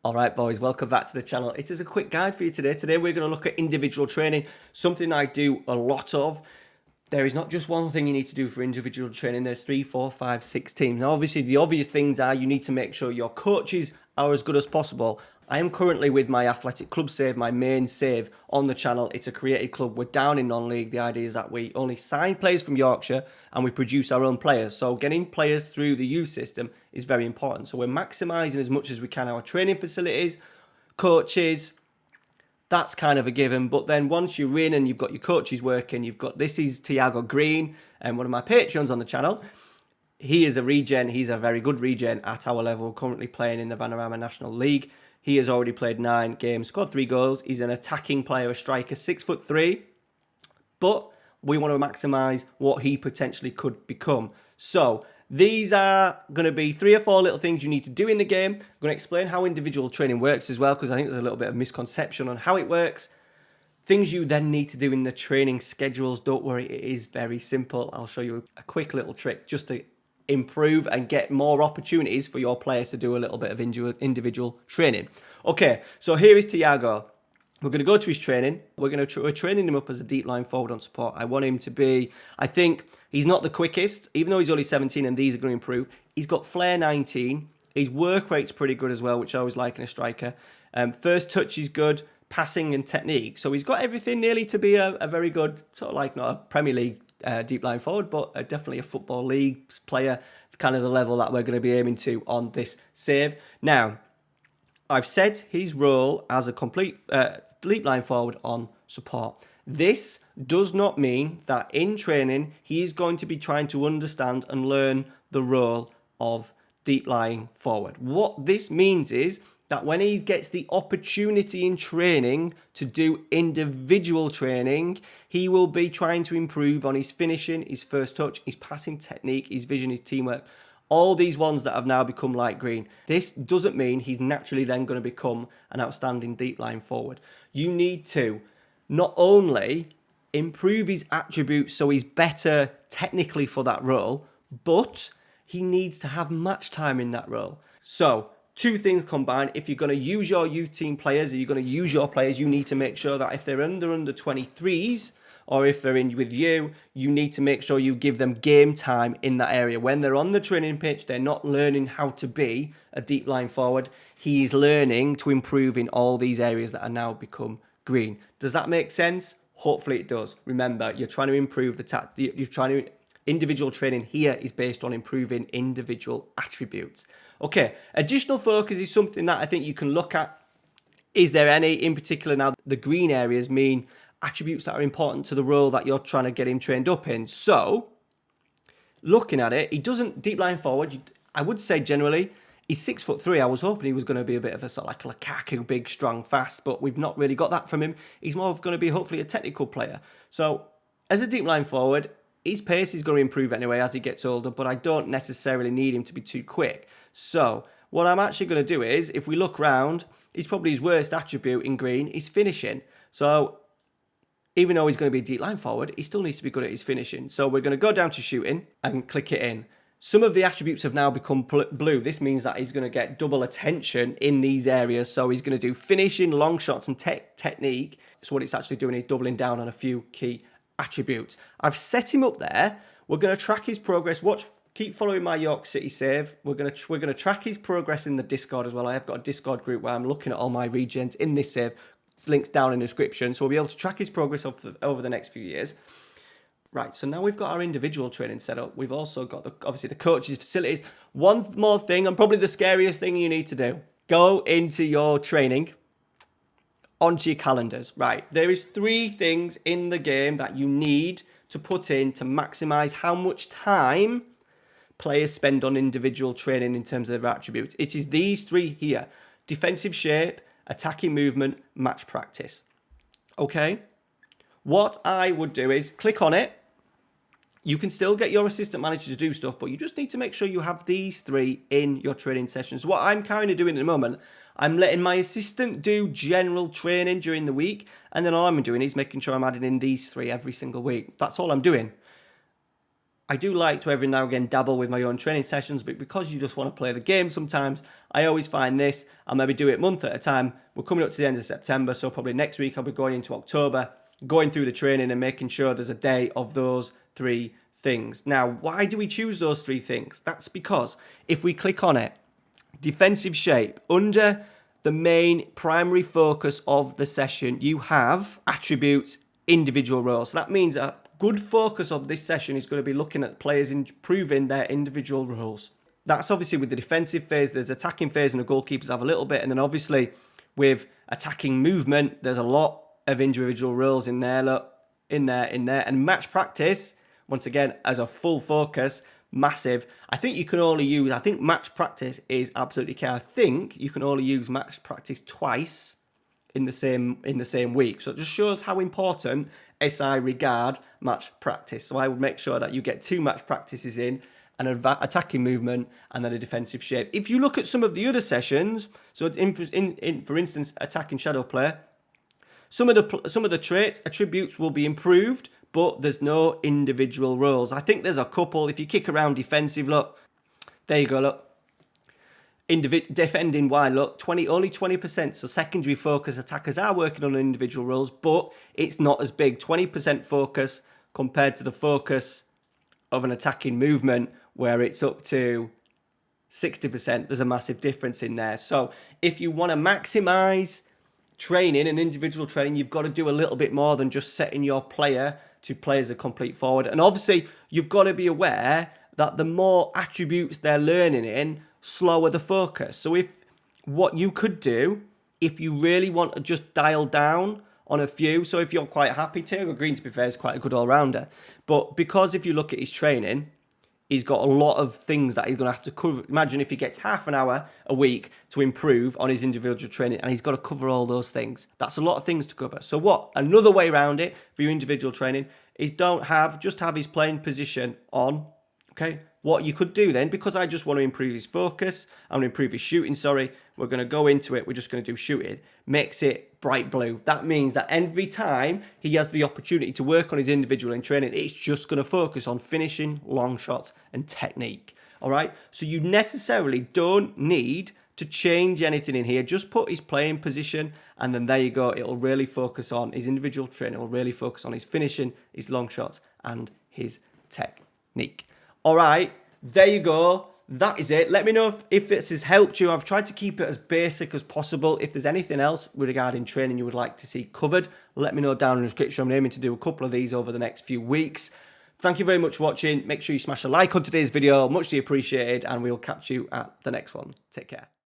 All right, boys, welcome back to the channel. It is a quick guide for you today. Today we're going to look at individual training, something I do a lot of. There is not just one thing you need to do for individual training. There's 3, 4, 5, 6 teams. Now, obviously, the obvious things are you need to make sure your coaches are as good as possible. I am currently with my athletic club save, my main save on the channel. It's a created club. We're down in non-league. The idea is that we only sign players from Yorkshire and we produce our own players. So getting players through the youth system is very important. So we're maximising as much as we can our training facilities, coaches. That's kind of a given. But then once you're in and you've got your coaches working, this is Tiago Green, and one of my Patreons on the channel. He is a regen. He's a very good regen at our level, currently playing in the Vanarama National League. He has already played 9 games, scored 3 goals. He's an attacking player, a striker, 6'3". But we want to maximise what he potentially could become. So these are going to be 3 or 4 little things you need to do in the game. I'm going to explain how individual training works as well, because I think there's a little bit of misconception on how it works. Things you then need to do in the training schedules. Don't worry, it is very simple. I'll show you a quick little trick just to improve and get more opportunities for your players to do a little bit of individual training. Okay, so here is Tiago. We're going to go to his training. We're training him up as a deep line forward on support. I want him to be, I think he's not the quickest, even though he's only 17 and these are going to improve. He's got flair 19. His work rate's pretty good as well, which I always like in a striker. First touch is good, passing and technique. So he's got everything nearly to be a very good, sort of like not a Premier League deep line forward, but definitely a football league player, kind of the level that we're going to be aiming to on this save. Now, I've set his role as a complete deep line forward on support. This does not mean that in training he is going to be trying to understand and learn the role of deep line forward. What this means is that when he gets the opportunity in training to do individual training, he will be trying to improve on his finishing, his first touch, his passing technique, his vision, his teamwork. All these ones that have now become light green. This doesn't mean he's naturally then going to become an outstanding deep line forward. You need to not only improve his attributes so he's better technically for that role, but he needs to have match time in that role. So, 2 things combined. If you're going to use your youth team players, or you're going to use your players, you need to make sure that if they're under 23s, or if they're in with you, you need to make sure you give them game time in that area. When they're on the training pitch, they're not learning how to be a deep line forward. He is learning to improve in all these areas that are now become green. Does that make sense? Hopefully it does. Remember, you're trying to improve individual training here is based on improving individual attributes. Okay, additional focus is something that I think you can look at. Is there any in particular? Now, the green areas mean attributes that are important to the role that you're trying to get him trained up in. So, looking at it, he doesn't deep line forward. I would say generally, he's 6'3". I was hoping he was going to be a bit of a sort of like Lukaku, big, strong, fast, but we've not really got that from him. He's more going to be hopefully a technical player. So, as a deep line forward, his pace is going to improve anyway as he gets older, but I don't necessarily need him to be too quick. So, what I'm actually going to do is, if we look round, he's probably his worst attribute in green is finishing. So, even though he's going to be a deep line forward, he still needs to be good at his finishing. So, we're going to go down to shooting and click it in. Some of the attributes have now become blue. This means that he's going to get double attention in these areas. So, he's going to do finishing, long shots, and technique. So, what it's actually doing is doubling down on a few key attributes. I've set him up there. We're going to track his progress. Keep following my York City save. We're going to track his progress in the Discord as well. I have got a Discord group where I'm looking at all my regens in this save. Links down in the description. So we'll be able to track his progress over the next few years. Right, so now we've got our individual training set up. We've also got obviously the coaches' facilities. One more thing, and probably the scariest thing you need to do. Go into your training onto your calendars. Right, there is 3 things in the game that you need to put in to maximise how much time players spend on individual training in terms of their attributes. It is these 3 here. Defensive shape, attacking movement, match practice. Okay? What I would do is click on it. You can still get your assistant manager to do stuff, but you just need to make sure you have these 3 in your training sessions. What I'm kind of doing at the moment, I'm letting my assistant do general training during the week, and then all I'm doing is making sure I'm adding in these 3 every single week. That's all I'm doing. I do like to every now and again dabble with my own training sessions, but because you just want to play the game sometimes, I always find this. I'll maybe do it a month at a time. We're coming up to the end of September, so probably next week I'll be going into October, going through the training and making sure there's a day of those 3 things. Now, why do we choose those 3 things? That's because if we click on it, defensive shape, under the main primary focus of the session, you have attributes, individual roles. So that means a good focus of this session is going to be looking at players improving their individual roles. That's obviously with the defensive phase. There's attacking phase and the goalkeepers have a little bit. And then obviously with attacking movement, there's a lot of individual roles in there. Look, in there. And match practice, once again, as a full focus, massive. I think match practice is absolutely key. I think you can only use match practice twice in the same week. So it just shows how important SI regard match practice. So I would make sure that you get 2 match practices in, an attacking movement and then a defensive shape. If you look at some of the other sessions, so for instance, attacking shadow play, some of the traits, attributes will be improved, but there's no individual roles. I think there's a couple. If you kick around defensive, look, there you go, look. Defending wide, look, only 20%. So secondary focus attackers are working on individual roles, but it's not as big. 20% focus compared to the focus of an attacking movement where it's up to 60%. There's a massive difference in there. So if you want to maximize training and individual training, you've got to do a little bit more than just setting your player to play as a complete forward. And obviously, you've got to be aware that the more attributes they're learning in, slower the focus. So if what you could do, if you really want to just dial down on a few, so if you're quite happy, Taylor Green, to be fair, is quite a good all-rounder. But because if you look at his training, he's got a lot of things that he's going to have to cover. Imagine if he gets half an hour a week to improve on his individual training and he's got to cover all those things. That's a lot of things to cover. So what? Another way around it for your individual training is just have his playing position on, okay? What you could do then, because I just want to improve his focus, I want to improve his shooting, we're going to go into it, we're just going to do shooting, makes it bright blue. That means that every time he has the opportunity to work on his individual in training, it's just going to focus on finishing, long shots, and technique. All right? So you necessarily don't need to change anything in here. Just put his playing position, and then there you go. It'll really focus on his individual training. It'll really focus on his finishing, his long shots, and his technique. All right, there you go. That is it. Let me know if this has helped you. I've tried to keep it as basic as possible. If there's anything else regarding training you would like to see covered, let me know down in the description. I'm aiming to do a couple of these over the next few weeks. Thank you very much for watching. Make sure you smash a like on today's video. Muchly appreciated, and we'll catch you at the next one. Take care.